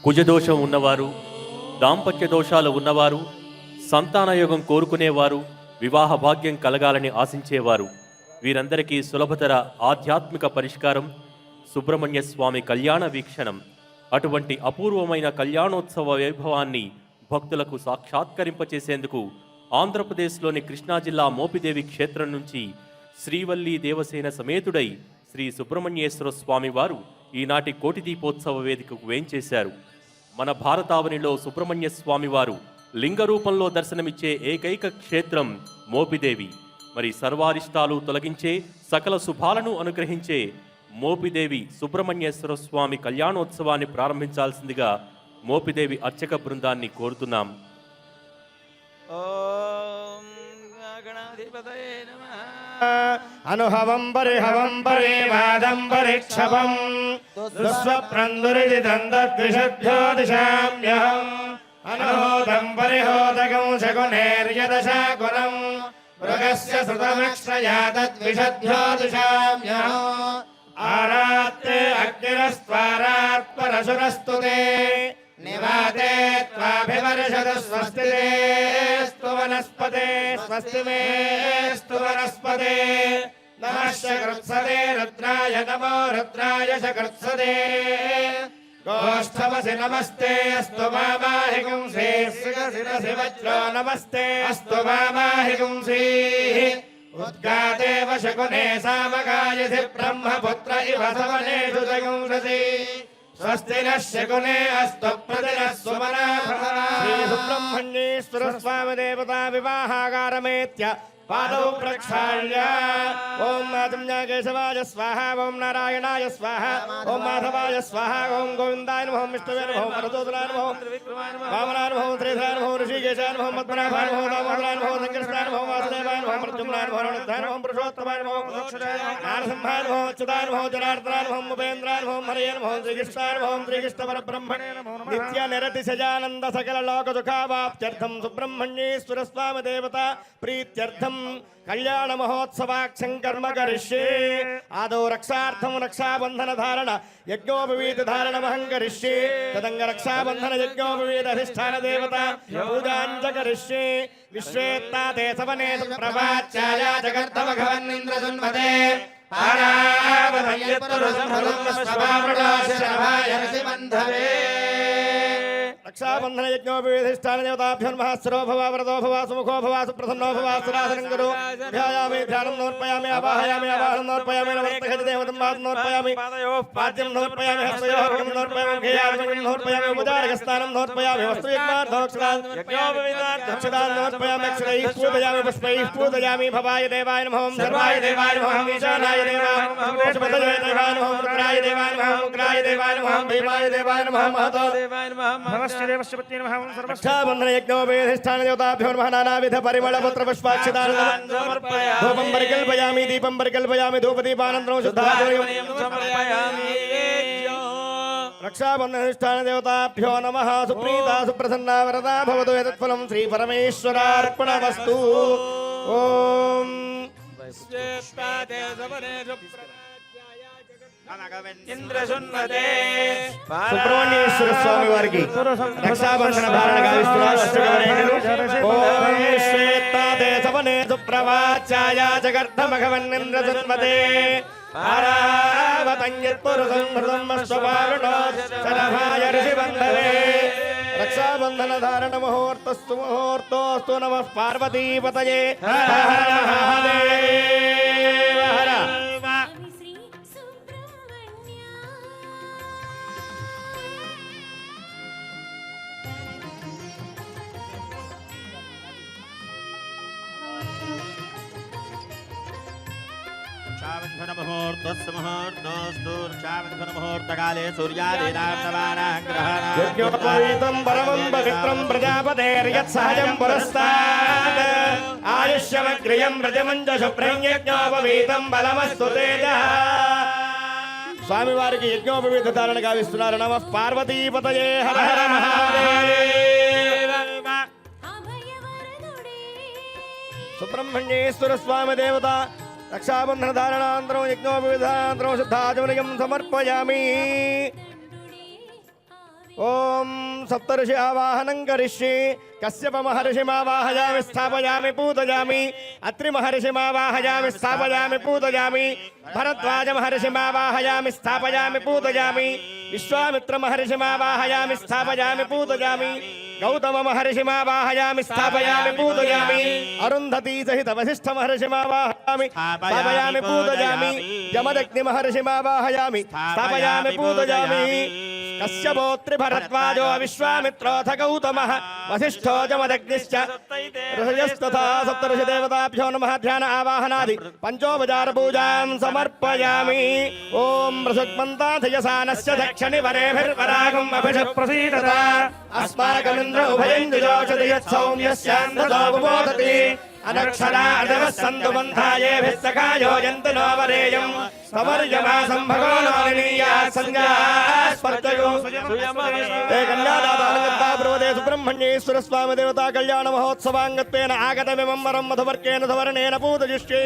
కుజదోషం ఉన్నవారు, దాంపత్య దోషాలు ఉన్నవారు, సంతానయోగం కోరుకునేవారు, వివాహ భాగ్యం కలగాలని ఆశించేవారు వీరందరికీ సులభతర ఆధ్యాత్మిక పరిష్కారం సుబ్రహ్మణ్య స్వామి కళ్యాణ వీక్షణం. అటువంటి అపూర్వమైన కళ్యాణోత్సవ వైభవాన్ని భక్తులకు సాక్షాత్కరింపచేసేందుకు ఆంధ్రప్రదేశ్లోని కృష్ణా జిల్లా మోపిదేవి క్షేత్రం నుంచి శ్రీవల్లి దేవసేన సమేతుడై శ్రీ సుబ్రహ్మణ్యేశ్వర స్వామి వారు ఈనాటి కోటి దీపోత్సవ వేదికకు వేంచేశారు. మన భారతావనిలో సుబ్రహ్మణ్య స్వామి వారు లింగ రూపంలో దర్శనమిచ్చే ఏకైక క్షేత్రం మోపిదేవి. మరి సర్వారిష్టాలు తొలగించే, సకల శుభాలను అనుగ్రహించే మోపిదేవి సుబ్రహ్మణ్యేశ్వర స్వామి కళ్యాణోత్సవాన్ని ప్రారంభించాల్సిందిగా మోపిదేవి అర్చక బృందాన్ని కోరుతున్నాం. అనుహవం పరిహవం పరివాదం పరిక్షవం దుస్వప్రందురిజితం తద్విషభ్యో దిశామ్యహం అనుహోదం పరిహోదకం శకునేర్యదశాకులం మృగస్య శృతమక్షయా తద్విషభ్యో దిశామ్యహం ఆరాత్తే అగ్నిరస్త్వారాత్ పరశురస్తుతే నివాతే త్వాభివర్షద స్వస్తిస్తు వనస్పతే స్వస్తి మేస్తు వనస్పతే నమః శకృత్సదే రుద్రాయ నమో రుద్రాయ శకృత్సదే గోష్ఠవసి నమస్తే అస్తు మామాహి గుంసీ శిరసి వజ్రో నమస్తే అస్తు మామాహి గుంసీ ఉద్గాదేవ శకునే సామగాయసి బ్రహ్మపుత్ర ఇవ సవనేషు జగుంససి స్వస్తి నః శకునే అస్తు ప్రతినః సుమనా శ్రీ సుబ్రహ్మణ్యేశ్వర స్వామి దేవతా వివాహాగారమేత్య పాదౌ ప్రక్షాళ్య ఓం మాధవ్య కేశవాయ స్వాహ ఓం నారాయణాయ స్వాహ ఓం మాధవాయ స్వాహ ఓం గోవిందాయ నమః విష్ణువే నమః మరుదోదరాయ నమః వామనాయ నమః శ్రీధరాయ నమః ఋషికేశాయ నమః పద్మనాభాయ నమః దామోదరాయ నమః సంకర్షణాయ నమః వాసుదేవాయ నమః ప్రద్యుమ్నాయ నమః రణోద్ధాయ నమః పురుషోత్తమాయ నమః నారసింహాయ నమః అచ్యుతాయ నమః జనార్దనాయ నమః ఉపేంద్రాయ నమః హరయే నమః శ్రీకృష్ణాయ నమః శ్రీకృష్ణ పరబ్రహ్మణే నమః నిత్య నిరతిశయానంద సకల లోక సుఖావాప్త్యర్థం సుబ్రహ్మణ్యేశ్వర స్వామి దేవత ప్రీత్యర్థం కళ్యాణ మహోత్సవాక్షం కర్మ కరిష్యే. ఆదౌ రక్షార్థం రక్షాబంధన ధారణ యజ్ఞోపవీత ధారణ మహం కరిష్యే. తదంగ రక్షాబంధన యజ్ఞోపవీత అధిష్టాన దేవత పూజాంచ కరిష్యే. విశ్వేత్తాతే సవనే ప్రభాచ్యాయ జగర్ధమఘవన్నింద్రదున్మతే రక్షాబంధన యజ్ఞోపవేధిష్టాన దేవతాభ్యో నమః. స్థిరో భవ వరదో భవ సుముఖో భవ సుప్రసన్నో భవ సురాసనం గురు ధ్యాయామి ధ్యానం సమర్పయామి అవాహయామి అవాహనం సమర్పయామి నమస్తేహ దేవతం వాదం సమర్పయామి పాద్యం సమర్పయామి హస్తయోః అర్ఘ్యం సమర్పయామి గేయార్ఘ్యం సమర్పయామి ఉపచారక స్నానం సమర్పయామి వస్త్రయుగ్మార్థోక్షదాన్ యజ్ఞోపవీతార్థోక్షదాన్ సమర్పయామి అక్షరైః పూజయామి పుష్పైః పూజయామి భవాయ దేవాయ నమః సర్వాయ దేవాయ నమః ఈశానాయ దేవాయ నమః పుష్పతయ దేవాయ నమః రుద్రాయ దేవాయ నమః ఉగ్రాయ దేవాయ నమః భీమాయ దేవాయ నమః మహతో దేవాయ నమః రక్షాబంధన యజ్ఞోపవేధిష్టాన దేవతాభ్యో నమః. నానావిధ పరిమళ పుత్ర పుష్పాక్షదాన్ ధూపం పరికల్పయామి దీపం పరికల్పయామి ధూపదీపానంతరం శుద్ధాచమనీయం సమర్పయామి. రక్షాబంధనిష్టాన దేవతాభ్యో నమః. సుప్రీతా సుప్రసన్నా వరదా భవతు యతత్ఫలం శ్రీ పరమేశ్వరార్పణమస్తు. ఓం సుబ్రహ్మణ్యేశ్వర స్వామి వారికి రక్షాబంధన ధారణ గావిస్తున్నారు అష్టకవరేణులు. ఓం శ్వేత్తాదే సవనే సుప్రవాచ్యాయ జగర్ధమఘవన్నింద్రదున్మతే ఆరావతంయత్పురుషం హృదం అశ్వపారుణో శరభాయ ఋషిబంధవే. రక్షాబంధన ధారణ ముహూర్తస్తు ముహూర్తోస్తు. నమః పార్వతీపతయే. హర హర మహాదేవ హర. ముహూర్తకాలే సూర్యాదీనాం పరమం పవిత్రం ప్రజాపతేర్యత్సహజం పురస్తాద్ ఆయుష్యమగ్రియం ప్రజమంచ శుభ్రం యజ్ఞోపవీతం బలమస్తు తేజః. స్వామివారికి యజ్ఞోపవీత ధారణ గావిస్తున్నారు. నమః పార్వతీపతయే. హర హర మహాదేవ. సుబ్రహ్మణ్యేశ్వర స్వామి దేవత రక్షాబంధన ధారణాంతరం యజ్ఞోపవిధానంతరం శుద్ధాచమనీయం సమర్పయామి. ఓం సప్తర్షి ఆవాహనం కరిష్యే కశ్యప మహర్షిమావాహయామి స్థాపయామి పూజయామి అత్రి మహర్షిమావాహయామి స్థాపయామి పూజయామి భరద్వాజ మహర్షిమావాహయామి స్థాపయామి పూజయామి విశ్వామిత్ర మహర్షిమావాహయామి స్థాపయామి పూజయామి గౌతమ మహర్షిమావాహయామి స్థాపయామి పూజయామి అరుంధతీ సహిత వశిష్ఠ మహర్షిమావాహయామి స్థాపయామి పూజయామి యమదగ్ని మహర్షిమావాహయామి స్థాపయామి పూజయామి కశ్యపోత్రి భరద్వాజో విశ్వామిత్రోథ గౌతమః వశిష్ఠో జమదగ్నిశ్చ ఋషయస్తథా సప్తర్షి దేవతాభ్యో నమః ధ్యాన ఆవాహనాది పంచోపచార పూజాం సమర్పయామి. ఓం బృహస్పంతాధయసానస్య దక్షిణి వరేభిర్వరాగం అభిషః ప్రసీదత అస్మాకమింద్ర ఉభయం దిజోషతి యత్సౌమ్యస్యాంధతో ఉపబోధతి అనక్షరా అదవః సంతు బంధాయేభిः సఖాయో యంతు నో వరేయం సమర్యమా సంభగో నోలినీయా సంజ్ఞాస్పర్ధయో ఏ కళ్యాణాదానంగత్తా బ్రవదే సుబ్రహ్మణ్యేశ్వర స్వామి దేవతా కళ్యాణ మహోత్సవాంగత్వేన ఆగతమిమం వరం మధువర్కేణ ధవర్ణేన పూతయిష్యే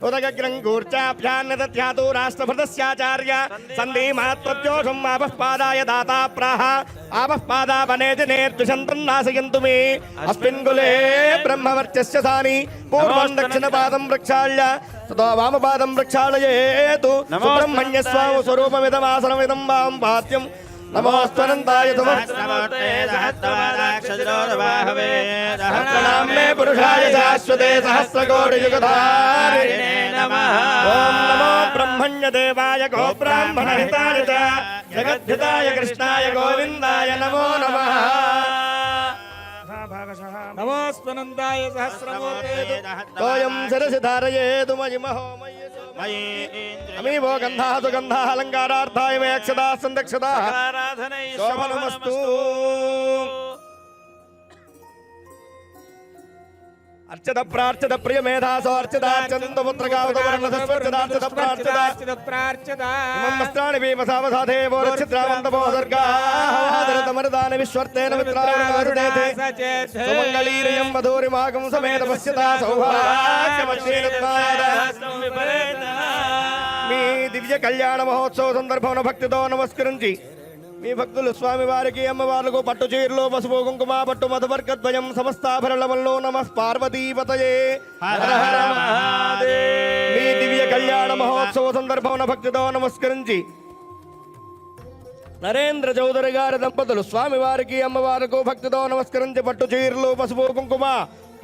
ఉదగగ్రం గూర్చాభ్యాన్నదధ్యాతు రాష్ట్రభృతస్యాచార్య సంధీమాత్మత్యోషం ఆపః పాదాయ దాతా ప్రాహ ఆపః పాదాపనేతి నేర్ద్విషन्तన్నాశయంతు మే అస్మిన్ కులే బ్రహ్మవర్చస్య సాని పూర్వం దక్షిణపాదం ప్రక్షాళ్య తతో వామపాదం ప్రక్షాళయేతు సుబ్రహ్మణ్య స్వామి స్వరూపమిదమాసనమిదం వాం పాత్యం నమోస్త్వనంతాయ సహస్రనామే పురుషాయ శాశ్వతే సహస్రకోటి యుగధారిణే నమః. ఓం నమో బ్రహ్మణ్య దేవాయ గో బ్రాహ్మణ హితాయ చ జగద్ధితాయ కృష్ణాయ గోవిందాయ నమో నమః. నమోస్వనందాయ సహస్రమూర్తే తోయం శిరసి ధారయేతు మయి మహో అమీవో గంధా సుగంధా అలంకారార్థాయ మే అక్షదా సందక్షదా శోభనమస్తు. అర్చత ప్రార్చత ప్రియ మేధాసో అర్చదార్చంత పుత్రగావతవర్ణసస్వర్చదార్చత ప్రార్చత ఇమం వస్త్రాణి భీమసావసాధేవో రక్షిద్రావంతమో సర్గాదరతమరదాన విశ్వర్తేన మిత్రావృణారుణేతే సుమంగళీరయం మధురిమాగం సమేత పశ్యతా సౌభాగ్యమశ్రీరత్నాయ. మీ దివ్య కళ్యాణ మహోత్సవ సందర్భం భక్తితో నమస్కరించి మీ భక్తులు స్వామి వారికి అమ్మవార్లకు పట్టు చీరలు పసుపు కుంకుమ పట్టు మధువర్గద్వయం సమస్తాభరణముల్లో నమః పార్వతీపతయే హర హర మహాదేవ్. మీ దివ్య కళ్యాణ మహోత్సవ సందర్భం భక్తితో నమస్కరించి నరేంద్ర చౌదరి గారి దంపతులు స్వామి వారికి అమ్మవారికి భక్తితో నమస్కరించి పట్టు చీరలు పసుపు కుంకుమ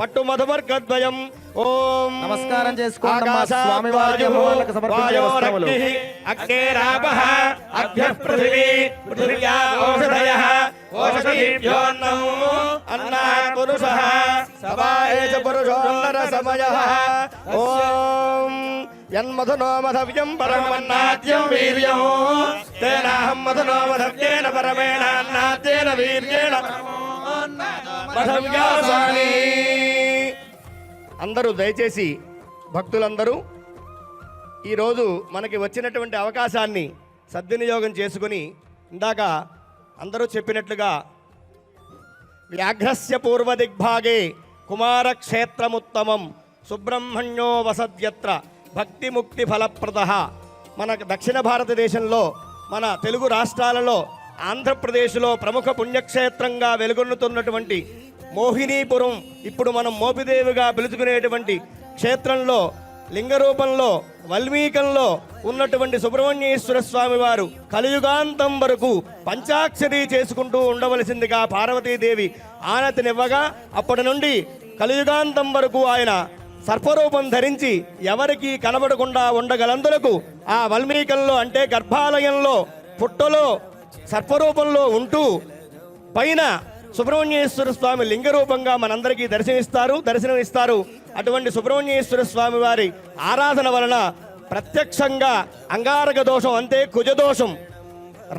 పట్టు మధువర్గద్వయం. ఓం నమస్కారం చేసుకోండి స్వామి వారికి అమ్మవార్లకు సమర్పించే వస్త్రములు. అగ్నేరాపః అభ్యః పృథివీ పృథివ్యా ఓషధయః ఓషధీభ్యోన్నో అన్నాత్ పురుషః సవాయేష పురుషోన్నర సమయః. ఓం యన్మధునో మధవ్యం పరమన్నాద్యం వీర్యం తేనాహం మధునో మధవ్యేన పరమేణ అన్నాద్యేన వీర్యేణ మధవ్యాసాని. అందరూ దయచేసి భక్తులందరూ ఈరోజు మనకి వచ్చినటువంటి అవకాశాన్ని సద్వినియోగం చేసుకుని ఇందాక అందరూ చెప్పినట్లుగా వ్యాఘ్రస్య పూర్వదిగ్భాగే కుమారక్షేత్రముత్తమం సుబ్రహ్మణ్యో వసద్యత్ర భక్తిముక్తి ఫలప్రద. మన దక్షిణ భారతదేశంలో మన తెలుగు రాష్ట్రాలలో ఆంధ్రప్రదేశ్లో ప్రముఖ పుణ్యక్షేత్రంగా వెలుగొన్నుతున్నటువంటి మోహినీపురం, ఇప్పుడు మనం మోపిదేవిగా పిలుచుకునేటువంటి క్షేత్రంలో లింగ రూపంలో వల్మీకంలో ఉన్నటువంటి సుబ్రహ్మణ్యేశ్వర స్వామి వారు కలియుగాంతం వరకు పంచాక్షరి చేసుకుంటూ ఉండవలసిందిగా పార్వతీదేవి ఆనతినివ్వగా అప్పటి నుండి కలియుగాంతం వరకు ఆయన సర్పరూపం ధరించి ఎవరికి కనబడకుండా ఉండగలందులకు ఆ వల్మీకంలో అంటే గర్భాలయంలో పుట్టలో సర్పరూపంలో ఉంటూ పైన సుబ్రహ్మణ్యేశ్వర స్వామి లింగ రూపంగా మనందరికీ దర్శనమిస్తారు. అటువంటి సుబ్రహ్మణ్యేశ్వర స్వామి వారి ఆరాధన వలన ప్రత్యక్షంగా అంగారక దోషం అంటే కుజదోషం,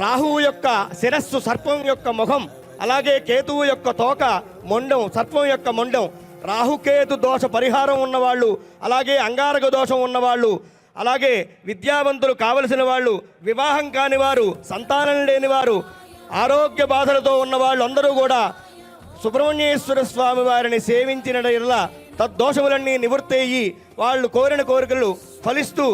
రాహువు యొక్క శిరస్సు సర్పం యొక్క ముఖం, అలాగే కేతువు యొక్క తోక మొండం సర్పం యొక్క మొండం, రాహుకేతు దోష పరిహారం ఉన్నవాళ్ళు, అలాగే అంగారక దోషం ఉన్నవాళ్ళు, అలాగే విద్యావంతులు కావలసిన వాళ్ళు, వివాహం కాని వారు, సంతానం లేని వారు, ఆరోగ్య బాధలతో ఉన్నవాళ్ళు అందరూ కూడా సుబ్రహ్మణ్యేశ్వర స్వామి వారిని సేవించిన తద్దోషములన్నీ నివృత్తయ్యి వాళ్ళు కోరిన కోరికలు ఫలిస్తూ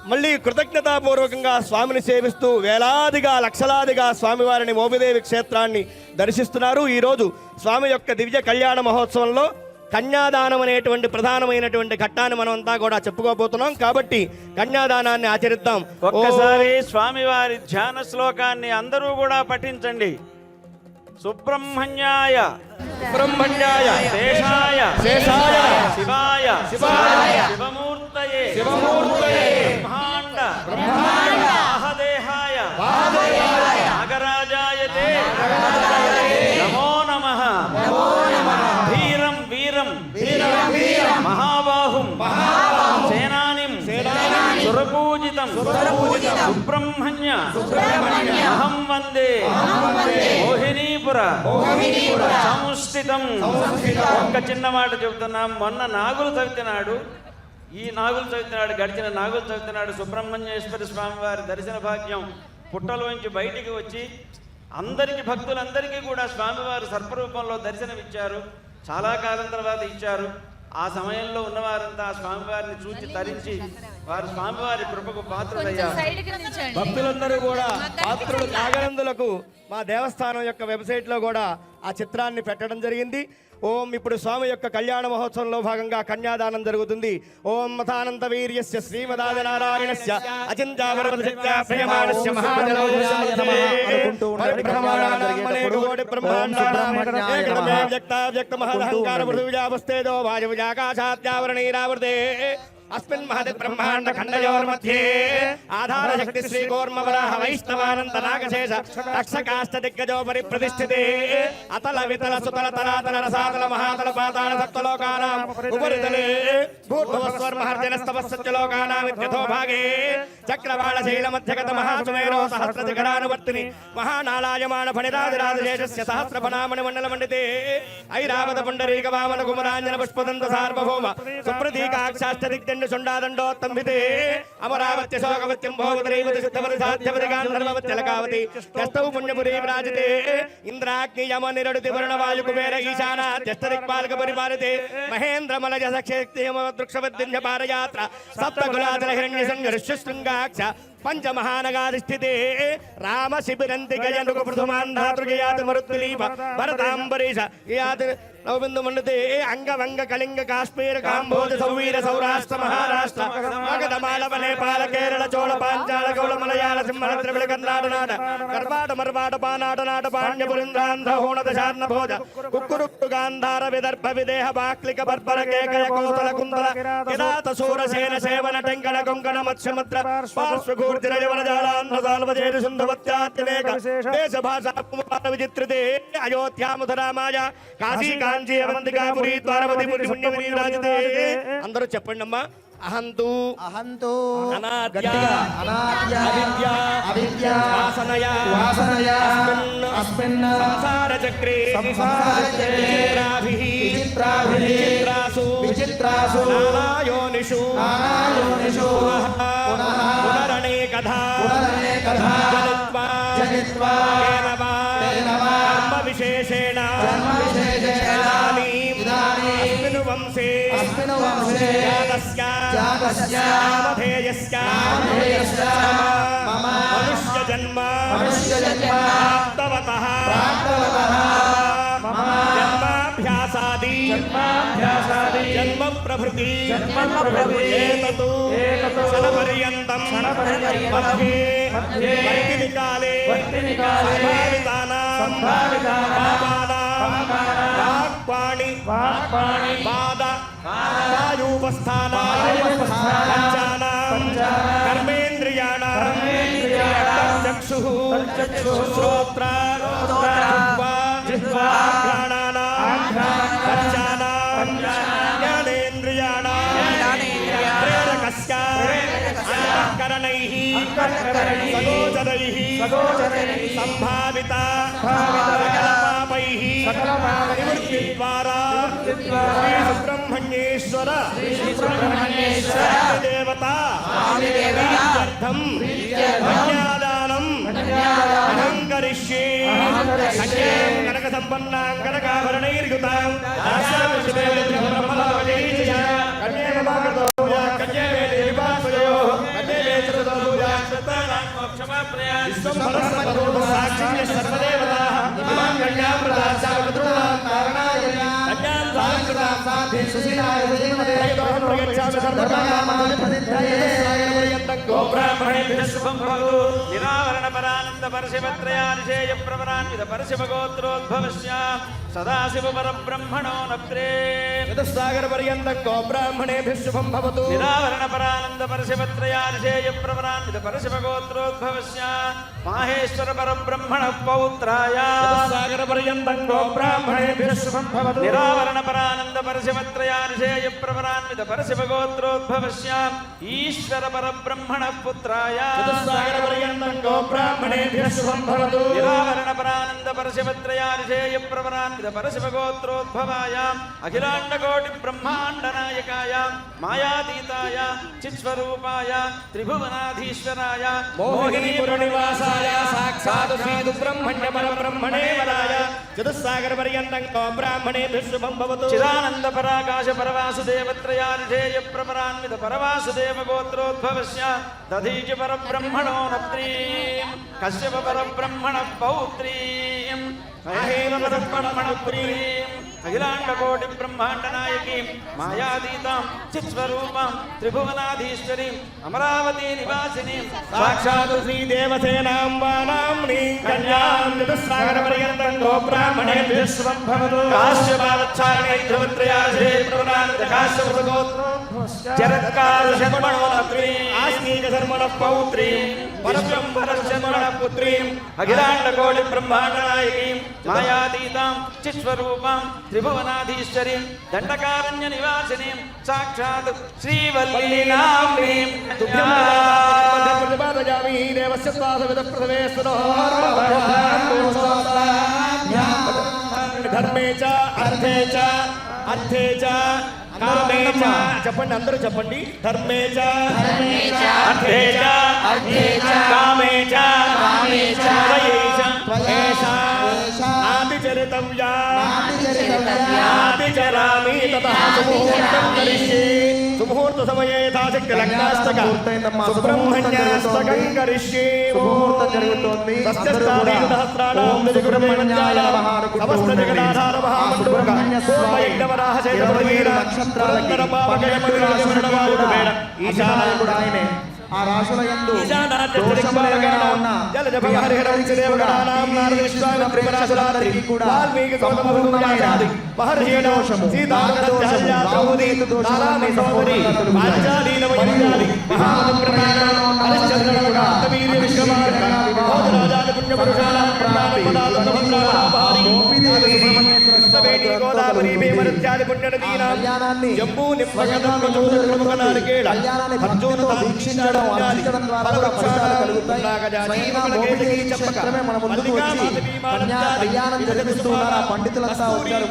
మళ్ళీ కృతజ్ఞతాపూర్వకంగా స్వామిని సేవిస్తూ వేలాదిగా లక్షలాదిగా స్వామివారిని మోపిదేవి క్షేత్రాన్ని దర్శిస్తున్నారు. ఈరోజు స్వామి యొక్క దివ్య కళ్యాణ మహోత్సవంలో కన్యాదానం అనేటువంటి ప్రధానమైనటువంటి ఘట్టాన్ని మనం అంతా కూడా చెప్పుకోబోతున్నాం. కాబట్టి కన్యాదానాన్ని ఆచరిద్దాం. ఒక్కసారి స్వామివారి ధ్యాన శ్లోకాన్ని అందరూ కూడా పఠించండి. సుబ్రహ్మణ్యాయ బ్రహ్మణ్యాయ శేషాయ శేషాయ శివాయ శివాయ శివమూర్తయే శివమూర్తయే బ్రహ్మాండ బ్రహ్మాండ మహాదేహాయ మహాదేవాయ నాగరాజాయతే నమో నమః ధీరం వీరం మహాబాహుం సేనానిం సురపూజితం సుబ్రహ్మణ్య అహం వందే మోహినీపుర సంస్థితం. ఒక్క చిన్న మాట చెబుతున్నాం. మొన్న నాగుల చవితి నాడు, ఈ నాగుల చవితి నాడు, గడిచిన నాగుల చవితి నాడు సుబ్రహ్మణ్యేశ్వర స్వామి వారి దర్శన భాగ్యం పుట్టలోంచి బయటికి వచ్చి అందరికీ భక్తులందరికీ కూడా స్వామివారు సర్పరూపంలో దర్శనమిచ్చారు. చాలా కాలం తర్వాత ఇచ్చారు. ఆ సమయంలో ఉన్నవారంతా ఆ స్వామివారిని చూచి తరించి వారు స్వామివారి కృపకు పాత్రులయ్యారు. భక్తులందరూ కూడా పాత్రులు నాగనందులకు మా దేవస్థానం యొక్క వెబ్సైట్లో కూడా ఆ చిత్రాన్ని పెట్టడం జరిగింది. ఓం ఇప్పుడు స్వామి యొక్క కళ్యాణ మహోత్సవంలో భాగంగా కన్యాదానం జరుగుతుంది. ఓం మతానంద వీర్యస్య శ్రీమదాది నారాయణస్య అచింత్యావరవరశక్త్య ప్రియమాణస్య మహాజనోజాయ నమః అనుకుంటూ బ్రహ్మాండ బ్రహ్మాండ ఏకమే వ్యక్త వ్యక్త మహదహంకార పృథివ్యావస్థేదో వాయువ్యాకాశాద్యావరణీరావృతే अस्मिन् महत् ब्रह्मांड खंडयोर्मध्ये आधार शक्ति श्री कूर्मवराह वैष्णवानंद नागशेष रक्षकाष्ट दिग्गजोपरि प्रतिष्ठिते अतल वितल सुतल तलातल रसातल महातल पाताल सप्तलोकानाम् उपरितले भूर्भुवस्वर्महर्जनस्तपस्सत्यलोकानाम् इत्यथो भागे चक्रवाळशैल मध्यगत महासुमेरो सहस्रशिखरानुवर्तिनि महानालायमान फणिराजराजशेषस्य सहस्रफणामणि मण्डलमण्डिते ऐरावत पुण्डरीक वामन कुमराञ्जन पुष्पदन्त सार्वभौम सुप्रतीकाक्षाष्ट दिग्गज षण्डादण्डोत्तंभिते अमरावत्य शोकवत्यं भोगतरीवति सिद्धवति साध्यवति गान्धर्ववत्य लकावति यस्तौ पुण्यपुरी विराजिते इंद्राग्नि यम निरडुति वर्णवायु कुबेर ईशानाद्यष्टदिक्पालक परिपालिते महेन्द्र मलय सख्यक्ति यम वृक्षवद्दिन्य पारयात्रा सप्तकुलादल हिरण्य संघर्षशृंगाक्ष पंच महानगाधिष्ठिते राम शिबिरन्ति गजनुक पृथुमान्धातृगयात मरुत्विलीप भरतांबरीश यात नवबिंदु मंडते अंगवंग कलिंग काश्मीर कांबोज सौवीर सौराष्ट्र महाराष्ट्र मगध मालव नेपाल केरल चोल पांचाल गौड़ मलयाल सिंहल त्रिपुल कर्नाट नाट कर्वाट मरवाट पानाट नाट पाण्य पुरिंद्रांध्र होण दशार्न भोज कुक्कुरुक्तु गांधार विदर्भ विदेह बाक्लिक बर्बर केकय कौतल कुंतल किरात सूरसेन सेवन टेंकण कोंकण मत्स्यमुद्र पार्श्व घूर्जन जवनजालान्ध्र साल्वजेर सिंधुवत्यात्यनेक देश भाषा कुमार विचित्रिते अयोध्या मथुरा माया काशी కాంచీ అవంతికాపురి ద్వారపతిపురి పుణ్యపురి రాజతే అందరూ చెప్పండి అమ్మా. అహంతు అహంతు అనాద్య అనాద్య అవిద్య అవిద్య వాసనయ వాసనయ అస్మిన్ సంసార చక్రే విచిత్రాభిః విచిత్రాసు నానాయోనిషు పునః పునరనేకధా జనిత్వా తేనవా కర్మ విశేషేణ ఇదానీం అస్మిన్ వంశే జాతస్య నామధేయస్య మమ మనుష్య జన్మ ప్రాప్తవతః జన్మాభ్యాసాది జన్మ ప్రభృతి ఏతతు శనపర్యంతం మధ్యే వర్తిని కాలే సంభావితానాం పాపానాం వాక్పాణి పాద వాయూపస్థానాం పంచానాం కర్మేంద్రియాణాం చక్షుః శ్రోత్ర జిహ్వా ఘ్రాణానాం పంచానాం జ్ఞానేంద్రియాణాం ప్రేరకస్య అంతఃకరణైః సగోచరైః సంభావిత సకల పాపైః నివృత్తిద్వారా శ్రీ సుబ్రహ్మణ్యేశ్వర దేవతా ప్రీత్యర్థం కన్యాదానం అహంకరిష్యే. కన్యాం కనక సంపన్నాం కనకాభరణైర్యుతాం కన్యే సాక్షి సర్వదేవతాః ఇమాం కళ్యాణ ప్రదాచావృతాం కారణాయ కళ్యాణ సాంకృతాం సాధి సుశీలాయ శ్రీమతే ప్రగచ్ఛామి సర్వకామాని ప్రతిధ్యయే గోబ్రాహ్మణేభ్యః శుభం భవతు. నిరావరణ పరానంద పరశివత్రయానిశేయ ప్రవరాన్విత పరశివగోత్రోద్భవస్య సదాశివ పరబ్రహ్మణో నప్త్రే. చతుస్సాగర పర్యంతం గోబ్రాహ్మణేభ్యః శుభం భవతు. నిరావరణ పరానంద పరశివత్రయానిశేయ ప్రవరాన్విత పరశివగోత్రోద్భవస్య మాహేశ్వర పరబ్రహ్మణ పౌత్రాయ. చతుస్సాగర పర్యంతం గోబ్రాహ్మణేభ్యః శుభం భవతు. నిరావరణ పరానంద పరశివత్రయానిశేయ ప్రవరాన్విత పరశివగోత్రోద్భవస్య ఈశ్వర పరబ్రహ్మణ పుత్రాయ. చతుస్సాగర పర్యంతం గోబ్రాహ్మణేభ్యః శుభం భవతు. నిరావరణ పరానంద పరశివత్రయానిశేయ ప్రవరాన్విత పరశివగోత్రోద్భవాయ అఖిలాండకోటి బ్రహ్మాండ నాయకాయ మాయాతీతాయ చిత్స్వరూపాయ త్రిభువనాధీశ్వరాయ మోహినీపుర నివాసాయ సాక్షాత్ శ్రీ సుబ్రహ్మణ్య పరబ్రహ్మణే వరాయ. చతుస్సాగర పర్యంతం గోబ్రాహ్మణేభ్యః శుభం భవతు. చిదానంద పరాకాశ పరవాసుదేవత్రయానిశేయ ప్రవరాన్విత పరవాసుదేవ గోత్రోద్భవస్య దధీచ పరబ్రహ్మణో నప్త్రీం కశ్యప పరబ్రహ్మణ పౌత్రీం మహేంద్ర పరబ్రహ్మణ పుత్రీం అఖిలాండకోటి బ్రహ్మాండ నాయకీం మాయాతీతాం చిత్స్వరూపాం త్రిభువనాధీశ్వరీం అమరావతీ నివాసినీం సాక్షాత్ శ్రీ దేవసేనాంబానాంనీం కళ్యాణ. చతుస్సాగర పర్యంతం గోబ్రాహ్మణేభ్యః శుభం భవతు. కాశ్యపావచ్చారణై ధ్రువత్రయాశే ప్రవరాన్విత కాశ్యప జరత్కార శర్మణో నప్త్రీం ఆస్మీక ధర్మణ పౌత్రీం పరబ్రహ్మణ శర్మణ పుత్రీం అఖిలాండకోటి బ్రహ్మాండ నాయకీం మాయాతీతాం చిత్స్వరూపాం త్రిభువనాధీశ్వరీం దండకారణ్య నివాసినీం సాక్షాత్ శ్రీవల్లీనాంబీం ప్రతిపాదయామి దేవస్య త్వాసవిద ప్రథమేశ్వరో ధర్మే చ అర్థే చ అర్థే చ కామే చ. చెప్పండి అందరూ చెప్పండి. ధర్మే చ అర్థే చ కామే చ త్వయే చ ఏష నాతిచరితవ్యా నాతిచరామి తతః సుముహూర్తం కరిష్యే. సుముహూర్త సమయే యథాశక్తి లగ్నాష్టక సుబ్రహ్మణ్యాష్టకం కరిష్యే. శుభముహూర్తం జరుగుతోంది. సహస్రాణాం సుబ్రహ్మణ్యాయ నమః. సమస్త జగదాధార మహామండూక పూర్వయజ్ఞవరాహ చైత్రవీర పురందర పావకయ మండూక ఈశానాయకుడు ఆయనే. ఆ రాశుల యందు దోషములేమైనా ఉన్నా ప్రేక్షకులందరికీ కూడా సంపూర్ణమైన దోషము, నాగదోషము, రాహుకేతు దోషాన్ని సంపూర్ణంగా తొలగించాలి. గోదావరి భీమనత్యాది పుణ్యనదీనాం జంబూ నింపగదం నారికేళ అర్జున వీక్షించడం, అర్చించడం ద్వారా కూడా ఫలితాలు కలుగుతాయి. స్వయంగా గోపికీ చక్రమే మన ముందుకు వచ్చి కళ్యాణం జరిపిస్తున్నారు. ఆ పండితులంతా వచ్చారు.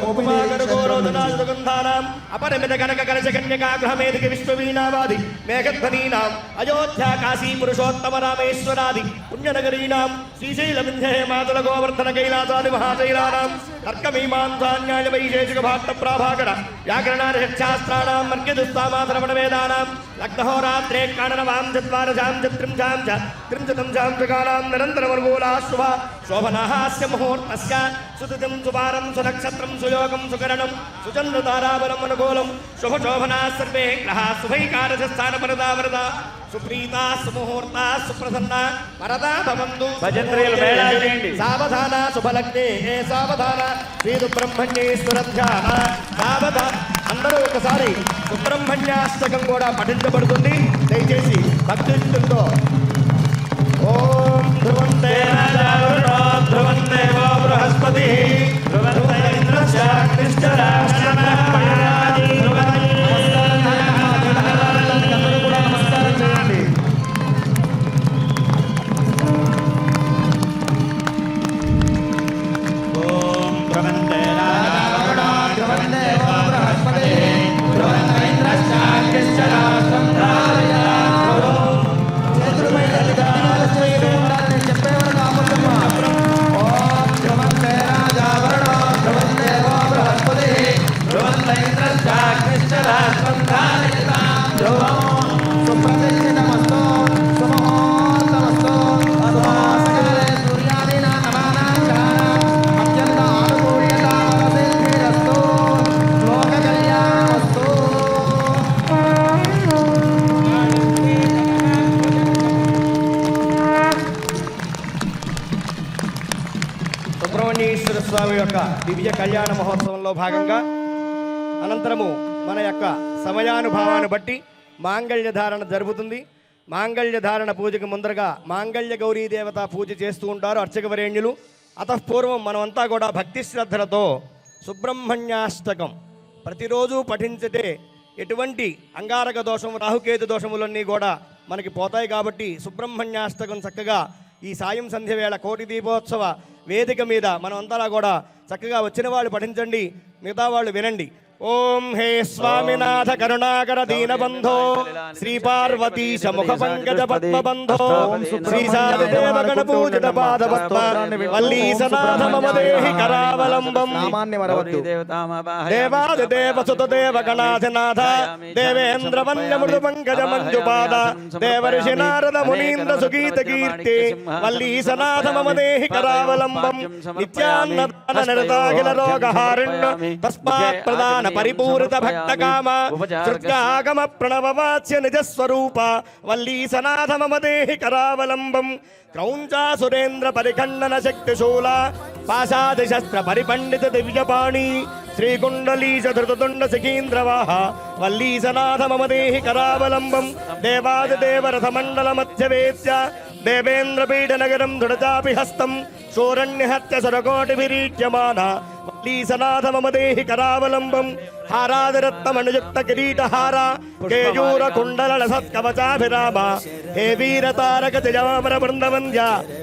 అపరిమిత కనక కలశ కన్యకాగ్రహమేదిక విశ్వవీణావాది మేఘధ్వనీనాం అయోధ్యా కాశీ పురుషోత్తమ రామేశ్వరాది పుణ్యనగరీనాం శ్రీశైల వింధ్య మాతుల గోవర్ధన కైలాసాది మహాశైలానాం తర్కమీమాంసాన్యాయ వైశేషిక భాట్ట ప్రాభాకర వ్యాకరణాది శాస్త్రాణాం మర్గ్యదుస్తామాసరమణ వేదానాం లగ్నహోరాత్రే కాణనవాం చత్వారశాం చత్రింశాం చ త్రింశతంశాం చకాలాం నిరంతరమర్గోళాశ్వ శోభనాహాస్య ముహూర్తస్య సుతిథిం సువారం సునక్షత్రం సుయోగం సుకరణం సుచంద్రతారాబలం అనుకూలం శుభశోభనా సర్వే గ్రహా శుభైకాదశ స్థానపరదావరద సుప్రీతా సుముహూర్తా సుప్రసన్న వరదా భవంతు. భజంత్రీలు మేళాలు చేయండి. సావధాన శుభలగ్నే సావధాన శ్రీ సుబ్రహ్మణ్యేశ్వర ధ్యాన సావధాన. అందరూ ఒకసారి సుబ్రహ్మణ్యాష్టకం కూడా పఠించబడుతుంది. దయచేసి భక్తులతో ఓం ధ్రువంతే రాజావరుణో ధ్రువంతే వో బృహస్పతి ధ్రువంతే ఇంద్రస్య అగ్నిశ్చరాక్షణాది ధ్రువంతే. అందరూ కూడా నమస్కారం చేయండి. ఓం ధ్రువంతే రాజావరుణో ధ్రువంతే వో బృహస్పతి ధ్రువంతే ఇంద్రస్య అగ్నిశ్చరాక్షణాది చేతులపై ఉండాలని చెప్పేవారు కాకుండా సుబ్రహ్మణ్యేశ్వర స్వామి యొక్క దివ్య కళ్యాణ మహోత్సవంలో భాగంగా అనంతరము మన యొక్క సమయానుభావాన్ని బట్టి మాంగళ్య ధారణ జరుగుతుంది. మాంగళ్య ధారణ పూజకు ముందరగా మాంగళ్య గౌరీ దేవత పూజ చేస్తూ ఉంటారు అర్చక వరేణ్యులు. అతఃపూర్వం మనమంతా కూడా భక్తి శ్రద్ధలతో సుబ్రహ్మణ్యాష్టకం ప్రతిరోజు పఠించితే ఎటువంటి అంగారక దోషం రాహుకేతు దోషములన్నీ కూడా మనకి పోతాయి. కాబట్టి సుబ్రహ్మణ్యాష్టకం చక్కగా ఈ సాయం సంధ్య వేళ కోటి దీపోత్సవ వేదిక మీద మనమంతా కూడా చక్కగా వచ్చిన వాళ్ళు పఠించండి, మిగతా వాళ్ళు వినండి. ఓం హే స్వామినాథ కరుణాకర దీనబంధో శ్రీ పార్వతీశ ముఖ పంకజ పద్మబంధో శ్రీ శారదేవ గణపూజిత పాదపద్మ వల్లీసనాథ మమ దేహి కరావలంబం. దేవాది దేవ సుత దేవ గణాధినాథ దేవేంద్ర వన్య మృదు పంకజ మంజుపాద దేవర్షి నారద మునీంద్ర సుగీత కీర్తి వల్లీసనాథ మమ దేహి కరావలంబం. నిత్యాన్నదాన నిరతాఖిల రోగహారిణ్య తస్మాత్ ప్రదాన పరిపూరిత భక్త కామ శృత్యాగమ ప్రణవవాచ్య నిజస్వరూప వల్లీసనాథ మమ దేహి కరావలంబం. క్రౌంచా సురేంద్ర పరిఖండన శక్తిశూల పాశాది శస్త్ర పరిపండిత దివ్యపాణి శ్రీకుండలీశ ధృతతుండ శిఖీంద్రవాహ వల్లీసనాథ మమ దేహి కరావలంబం. దేవాది దేవరథ మండల మధ్యవేత్య దేవేంద్ర పీఠ నగరం దృఢచాపి హస్తం శూరణ్యహత్య సరకోటిభిరీడ్యమాన వల్లీసనాథ మమ దేహి కరావలంబం. హారాదిరత్నమనుయుక్త కిరీటహార కేయూర కుండల సత్కవచాభిరామ హే వీర తారక జయమర బృందవంద్య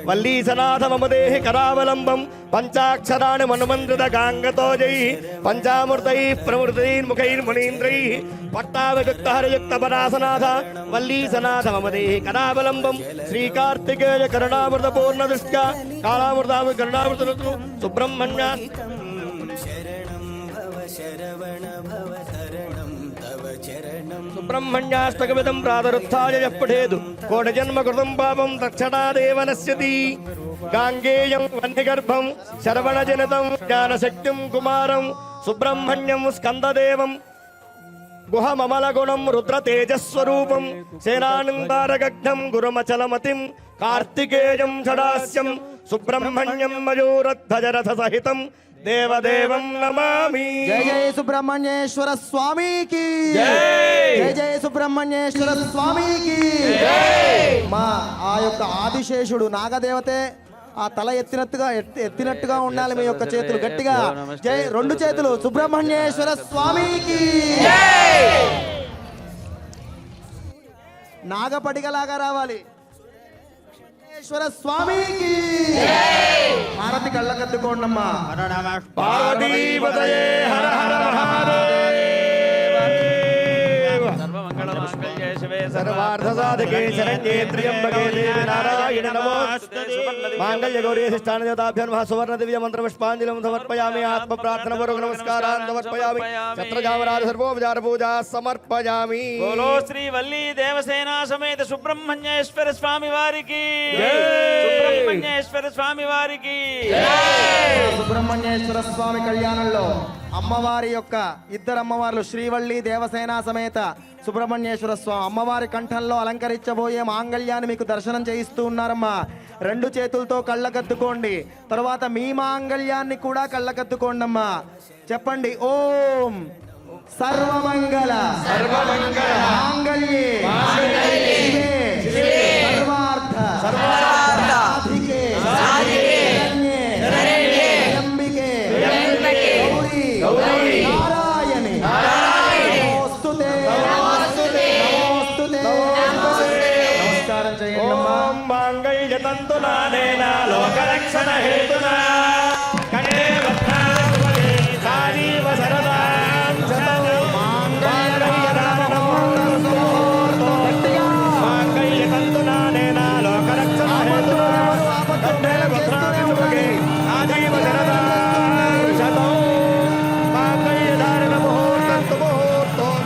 వల్లీసనాథ మమ దేహి కరావలంబం. పంచాక్షరాణి మనుమంత్రిత గాంగతో జై పంచామృతై ప్రమృతైర్ముఖైర్మునీంద్రై పట్టాభియుక్త హరయుక్త పరాసనాథ వల్లీసనాథ మమ దేహి కరావలంబం. శ్రీకార్తికేయ కరుణామృత పూర్ణ దృష్ట్యా కాళామృతామి కరుణామృత సుబ్రహ్మణ్యాన్ సుబ్రహ్మణ్యాష్టకమిదం ప్రాతరుత్థాయ యః పఠేత్ కోటి జన్మ కృతం పాపం తక్షణాదేవ నశ్యతి. గాంగేయం వన్యగర్భం శరవణజనితం జ్ఞానశక్తిం కుమారం సుబ్రహ్మణ్యం స్కందదేవం గుహమమలగుణం రుద్రతేజస్వరూపం సేనానందారగఘ్నం గురుమచలమతిం కార్తికేయం షడాస్యం సుబ్రహ్మణ్యం మయూరధ్వజరథ సహితం దేవదేవం నమామి. జయ జయ సుబ్రహ్మణ్యేశ్వర స్వామికి జై. జయ జయ సుబ్రహ్మణ్యేశ్వర స్వామికి. మా ఆ యొక్క ఆదిశేషుడు నాగదేవతే ఆ తల ఎత్తినట్టుగా ఉండాలి. మీ యొక్క చేతులు గట్టిగా జై రెండు చేతులు సుబ్రహ్మణ్యేశ్వర స్వామికి. నాగపడిగలాగా రావాలి. ఈశ్వర స్వామికి హారతి కళ్ళకద్దుకోండమ్మా. పార్వతీపతయే హర హర మహాదేవ. సర్వమంగళమాంగళ్యే శివే సర్వార్థసాధకే శరణ్యే త్ర్యంబకే దేవి నారాయణి నమోస్తుతే. మాంగళ్య గౌరీ శిష్టాన దేవతాభ్యో నమః. సువర్ణ దివ్య మంత్ర పుష్పాంజలిం సమర్పయామి. ఆత్మ ప్రార్థన పూర్వక నమస్కారాన్ సమర్పయామి. ఛత్రజామరాజ సర్వోపచార పూజా సమర్పయామి. బోలో శ్రీ వల్లీ దేవసేన సమేత సుబ్రహ్మణ్యేశ్వర స్వామి వారికి జై. సుబ్రహ్మణ్యేశ్వర స్వామి వారికి సుబ్రహ్మణ్యేశ్వర స్వామి కళ్యాణంలో అమ్మవారి యొక్క ఇద్దరు అమ్మవార్లు శ్రీవల్లి దేవసేన సమేత సుబ్రహ్మణ్యేశ్వర స్వామి అమ్మవారి కంఠంలో అలంకరించబోయే మాంగళ్యాన్ని మీకు దర్శనం చేయిస్తూ ఉన్నారమ్మా. రెండు చేతులతో కళ్ళకద్దుకోండి. తర్వాత మీ మాంగళ్యాన్ని కూడా కళ్ళకద్దుకోండి అమ్మా. చెప్పండి ఓం సర్వమంగళ సర్వమంగళ మాంగళ్యే శివే సర్వార్థ సాధికే శరణ్యే త్ర్యంబకే గౌరీ నారాయణి నమోస్తుతే. నమస్కారం చేయండి అమ్మా. ఓం మాంగళ్య తంతునానేన లోకరక్షణ హేతునా కంఠే వక్రాసువదే సారీవ శరదాం శతం. మాంగళ్య తంతునానేన లోకరక్షణ హేతునా కంఠే వక్రాసువదే సారీవ శరదాం శతం. మాంగళ్య ధారణ ముహూర్తం ముహూర్తం.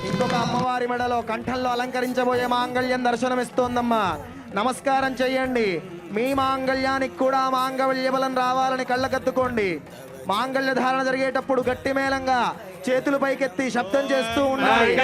ఇంకొక అమ్మవారి మెడలో కంఠంలో అలంకరించబోయే మాంగళ్యం దర్శనమిస్తోందమ్మా. నమస్కారం చెయ్యండి. మీ మాంగళ్యానికి కూడా మాంగళ్య బలం రావాలని కళ్ళకత్తుకోండి. మాంగళ్య ధారణ జరిగేటప్పుడు గట్టి మేళంగా చేతులు పైకెత్తి శబ్దం చేస్తూ ఉండాలి.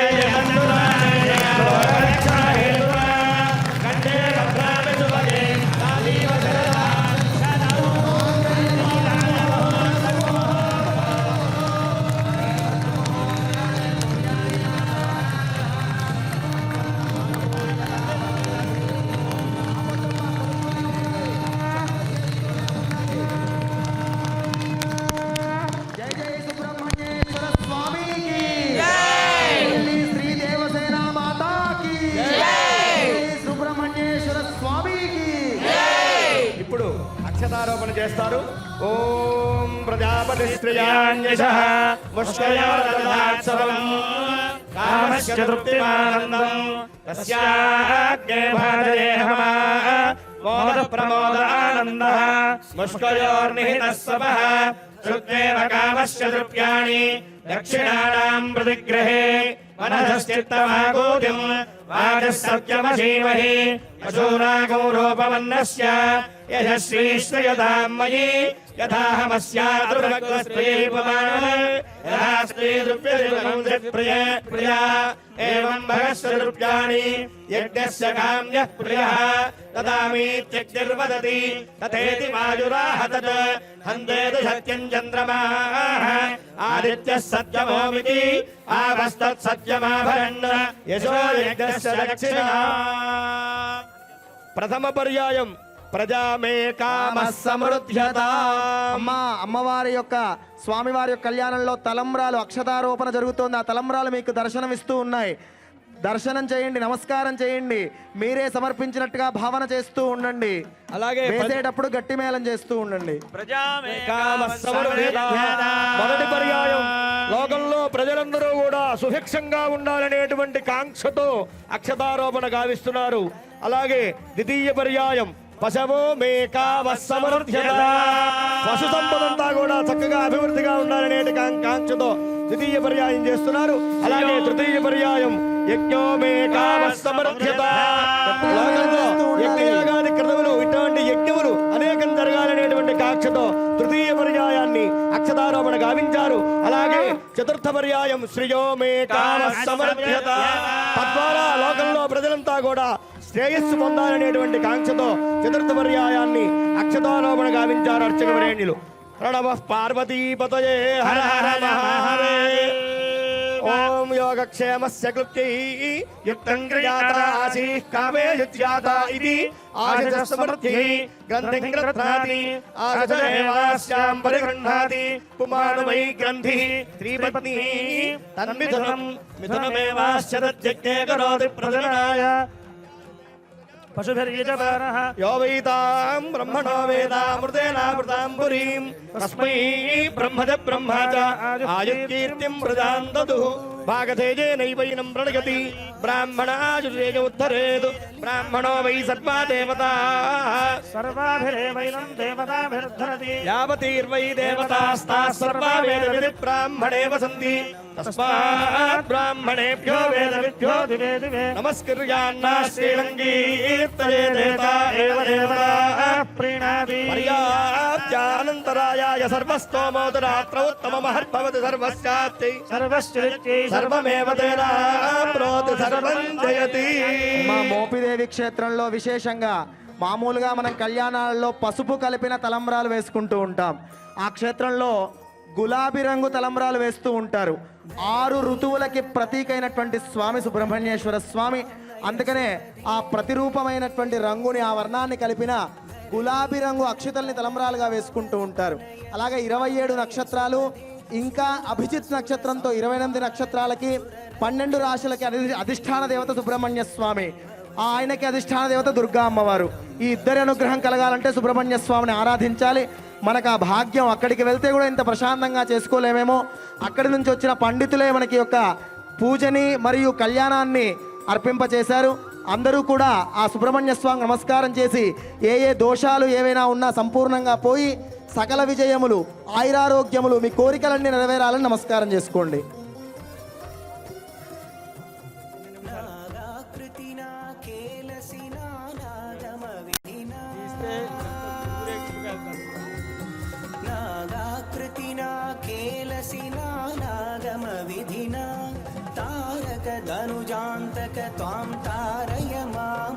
జై జై సుబ్రహ్మణ్యేశ్వర స్వామికి జై. శ్రీ దేవసేన మాతాకి జై. సుబ్రహ్మణ్యేశ్వర స్వామికి ఇప్పుడు అక్షతారోపణ చేస్తారు. ఓం ప్రజాపతి శ్రేయాన్యశః ముష్కయోరదాత్సవం కామస్య తృప్తిమానందం తస్యాగ్నే భాజయేహమా మోద ప్రమోద ఆనందః ముష్కయోర్నిహితః సవః శుద్ధేవ కామస్య తృప్యాణి దక్షిణానాం ప్రతిగ్రహే మనసశ్చిత్తమాగోదిం వాచः సత్యమసీమహి అశూనాగో రూపమన్నస్య యశస్వీశ్వయతాం మయి యథాహమస్యాదృభక్త్రయే ఏవం భగస్య దృప్యాణి యజ్ఞస్య కామ్యః ప్రియః దదామీత్యగ్నిర్వదతి తథేతి వాయురాహ తత్ హందేతు సత్యం చంద్రమాః ఆదిత్యः సత్యమోమితి ఆవస్తత్ సత్యమాభరన్ యశో యజ్ఞస్య దక్షిణా. ప్రథమ పర్యాయం ప్రజామే కామ సమృద్ధ్యత. అమ్మవారి యొక్క స్వామివారి యొక్క కళ్యాణంలో తలంబ్రాలు అక్షతారోపణ జరుగుతోంది. ఆ తలంబ్రాలు మీకు దర్శనం ఇస్తూ ఉన్నాయి. దర్శనం చేయండి, నమస్కారం చేయండి, మీరే సమర్పించినట్టుగా భావన చేస్తూ ఉండండి. అలాగే వేసేటప్పుడు గట్టి మేళం చేస్తూ ఉండండి. కామ సమృద్ధ్యత. మొదటి పర్యాయం లోకంలో ప్రజలందరూ కూడా సుభిక్షంగా ఉండాలనేటువంటి కాంక్షతో అక్షతారోపణ గావిస్తున్నారు. అలాగే ద్వితీయ పర్యాయం పశవో మే కామ సమృద్ధ్యత. పశు సంపదంతా కూడా చక్కగా అభివృద్ధిగా ఉండాలనే కాంక్షతో ద్వితీయ పర్యాయం చేస్తున్నారు. అలాగే తృతీయ పర్యాయం యజ్ఞో మే కామ సమృద్ధ్యత. లోకంలో యజ్ఞయాగాది క్రతువులు ఇటువంటి యజ్ఞములు అనేకం జరగాలనేటువంటి కాంక్షతో తృతీయ పర్యాయాన్ని అక్షతారోపణ గావించారు. అలాగే చతుర్థ పర్యాయం శ్రియో మే కామ సమృద్ధ్యత. తద్వారా లోకంలో ప్రజలంతా కూడా శ్రేయస్సు పొందాలనేటువంటి కాంక్షతో చతుర్థ పర్యాయాన్ని అక్షతారోపణ గావించారు అర్చక వరేణ్యులు. ప్రణవ పార్వతీపతయే హర హర మహాదేవ. ఓం యోగక్షేమస్య క్లుప్తై యుక్తం క్రియాత ఆశీః కామే యుజ్యాత ఇది ఆశ సమృద్ధ్యై గ్రంథిం గ్రథాతి ఆశదేవాస్యాం పరిగృహ్ణాతి పుమానమై గ్రంథి శ్రీపత్ని తన్మిథునం మిథునమేవాస్య తజ్జజ్ఞే కరోతి ప్రజనాయ పశుభిర్యజపానః యో వైతాం బ్రహ్మణో వేదామృతేనామృతాం పురీం తస్మై బ్రహ్మజ బ్రహ్మచ ఆయుర్కీర్తిం ప్రజాం దదుః భాగతేజేనైవైనం ప్రణయతి బ్రాహ్మణాయుర్యేజ ఉద్ధరేతు బ్రాహ్మణో వై సర్వా దేవతాః సర్వాభిరేవైనం దేవతాభిర్ధరతి యావతీర్వై దేవతాస్తాః సర్వా వేదవిది బ్రాహ్మణే వసంతి తస్మాత్ బ్రాహ్మణేభ్యో వేదవిద్భ్యో దివే దివే నమస్కర్యాన్నా శ్రీలంగీర్తయే దేవతా ఏవ దేవతా ప్రీణాతి పర్యాప్త్యానంతరాయాయ సర్వస్తోమోదరాత్ర ఉత్తమమహర్భవతి సర్వస్యాత్యై సర్వశ్చరిత్యై సర్వమేవ తేనాప్నోతి సర్వం జయతి. మా మోపిదేవి క్షేత్రంలో విశేషంగా మామూలుగా మనం కళ్యాణాలలో పసుపు కలిపిన తలంబ్రాలు వేసుకుంటూ ఉంటాం. ఆ క్షేత్రంలో గులాబీ రంగు తలంబ్రాలు వేస్తూ ఉంటారు. 6 ఋతువులకి ప్రతీకైనటువంటి స్వామి సుబ్రహ్మణ్యేశ్వర స్వామి. అందుకనే ఆ ప్రతిరూపమైనటువంటి రంగుని, ఆ వర్ణాన్ని కలిపిన గులాబీ రంగు అక్షతల్ని తలంబ్రాలుగా వేసుకుంటూ ఉంటారు. అలాగే 27 నక్షత్రాలు, ఇంకా అభిజిత్ నక్షత్రంతో 28 నక్షత్రాలకి 12 రాశులకి అధిష్టాన దేవత సుబ్రహ్మణ్య స్వామి. ఆయనకి అధిష్టాన దేవత దుర్గా అమ్మవారు. ఈ ఇద్దరి అనుగ్రహం కలగాలంటే సుబ్రహ్మణ్య స్వామిని ఆరాధించాలి. మనకు ఆ భాగ్యం అక్కడికి వెళ్తే కూడా ఇంత ప్రశాంతంగా చేసుకోలేమేమో. అక్కడి నుంచి వచ్చిన పండితులే మనకి యొక్క పూజని మరియు కళ్యాణాన్ని అర్పింపచేశారు. అందరూ కూడా ఆ సుబ్రహ్మణ్య స్వామి నమస్కారం చేసి ఏ దోషాలు ఏవైనా ఉన్నా సంపూర్ణంగా పోయి సకల విజయములు, ఆయురారోగ్యములు, మీ కోరికలన్నీ నెరవేరాలని నమస్కారం చేసుకోండి. నాగాకృతినా కేలసినా నాగమ तनुजान्तक त्वां तारय मां